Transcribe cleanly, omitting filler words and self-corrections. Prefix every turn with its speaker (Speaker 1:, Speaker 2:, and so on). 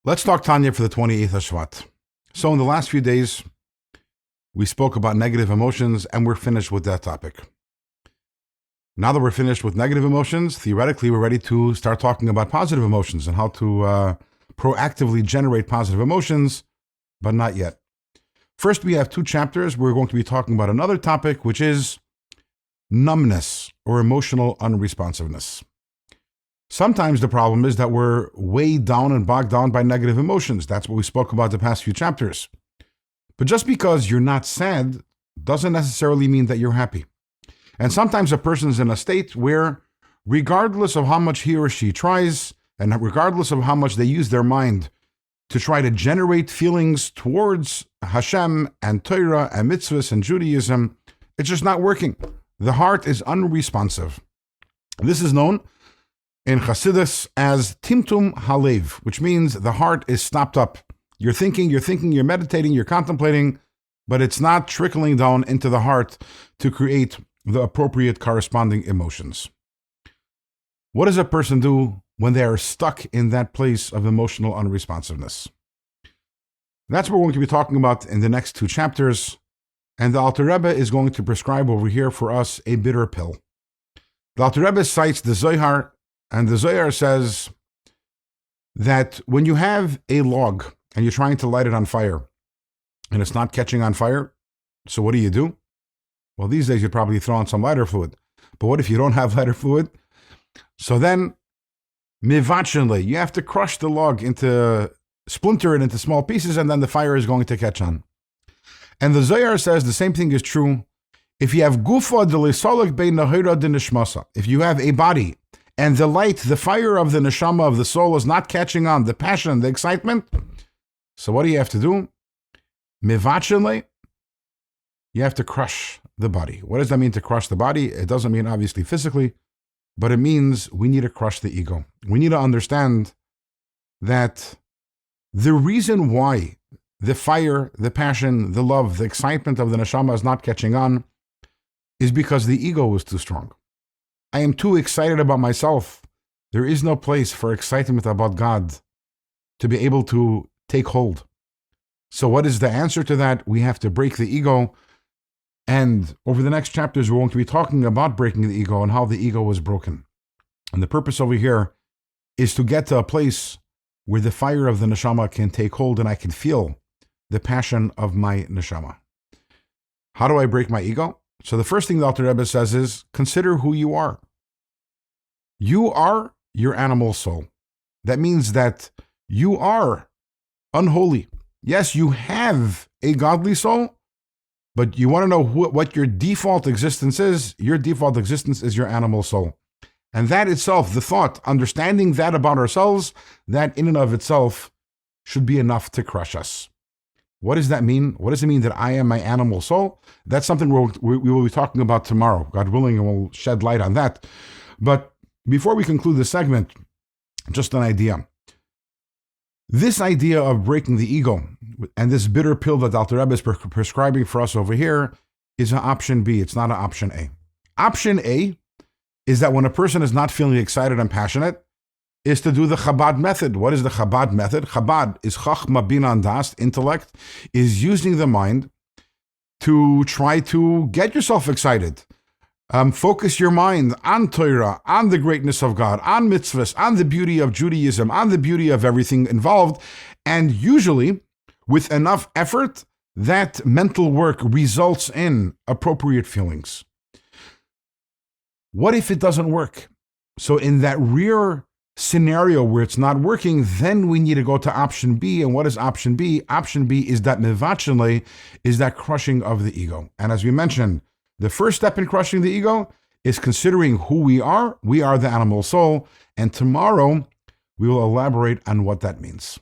Speaker 1: Let's talk Tanya for the 28th of Shevat. So in the last few days, we spoke about negative emotions and we're finished with that topic. Now that we're finished with negative emotions, theoretically, we're ready to start talking about positive emotions and how to proactively generate positive emotions, but not yet. First, we have two chapters. We're going to be talking about another topic, which is numbness or emotional unresponsiveness. Sometimes the problem is that we're weighed down and bogged down by negative emotions. That's what we spoke about the past few chapters. But just because you're not sad doesn't necessarily mean that you're happy. And sometimes a person is in a state where, regardless of how much he or she tries, and regardless of how much they use their mind to try to generate feelings towards Hashem and Torah and mitzvahs and Judaism, it's just not working. The heart is unresponsive. This is known in Chassidus as Timtum Halev, which means the heart is stopped up. You're thinking, you're meditating, you're contemplating, but it's not trickling down into the heart to create the appropriate corresponding emotions. What does a person do when they are stuck in that place of emotional unresponsiveness? That's what we're going to be talking about in the next two chapters, and the Alter Rebbe is going to prescribe over here for us a bitter pill. The Alter Rebbe cites the Zohar, and the Zohar says that when you have a log and you're trying to light it on fire and it's not catching on fire, so what do? Well, these days you'd probably throw on some lighter fluid. But what if you don't have lighter fluid? So then, mivachenle, you have to crush the log splinter it into small pieces, and then the fire is going to catch on. And the Zohar says the same thing is true if you have gufa de lesolek bein nahira de nishmasa. If you have a body and the light, the fire of the neshama of the soul is not catching on, the passion, the excitement, so what do you have to do? Mivachenle, you have to crush the body. What does that mean, to crush the body? It doesn't mean obviously physically, but it means we need to crush the ego. We need to understand that the reason why the fire, the passion, the love, the excitement of the neshama is not catching on is because the ego is too strong. I am too excited about myself. There is no place for excitement about God to be able to take hold. So what is the answer to that? We have to break the ego. And over the next chapters, we're going to be talking about breaking the ego and how the ego was broken. And the purpose over here is to get to a place where the fire of the neshama can take hold and I can feel the passion of my neshama. How do I break my ego? So the first thing the Alter Rebbe says is, consider who you are. You are your animal soul. That means that you are unholy. Yes, you have a godly soul, but you want to know what your default existence is? Your default existence is your animal soul. And that itself, the thought, understanding that about ourselves, that in and of itself should be enough to crush us. What does that mean? What does it mean that I am my animal soul? That's something we will be talking about tomorrow, God willing, and we'll shed light on that. But before we conclude this segment, just an idea. This idea of breaking the ego and this bitter pill that Alter Rebbe is prescribing for us over here is an option B. It's not an option A. Option A is that when a person is not feeling excited and passionate, is to do the Chabad method. What is the Chabad method? Chabad is Chachma Bina and Das, intellect, is using the mind to try to get yourself excited. Focus your mind on Torah, on the greatness of God, on mitzvahs, on the beauty of Judaism, on the beauty of everything involved. And usually, with enough effort, that mental work results in appropriate feelings. What if it doesn't work? So in that rare scenario where it's not working, then we need to go to option B. And what is option B? Option B is that mivachenle, is that crushing of the ego. And as we mentioned, the first step in crushing the ego is considering who we are. We are the animal soul. And tomorrow, we will elaborate on what that means.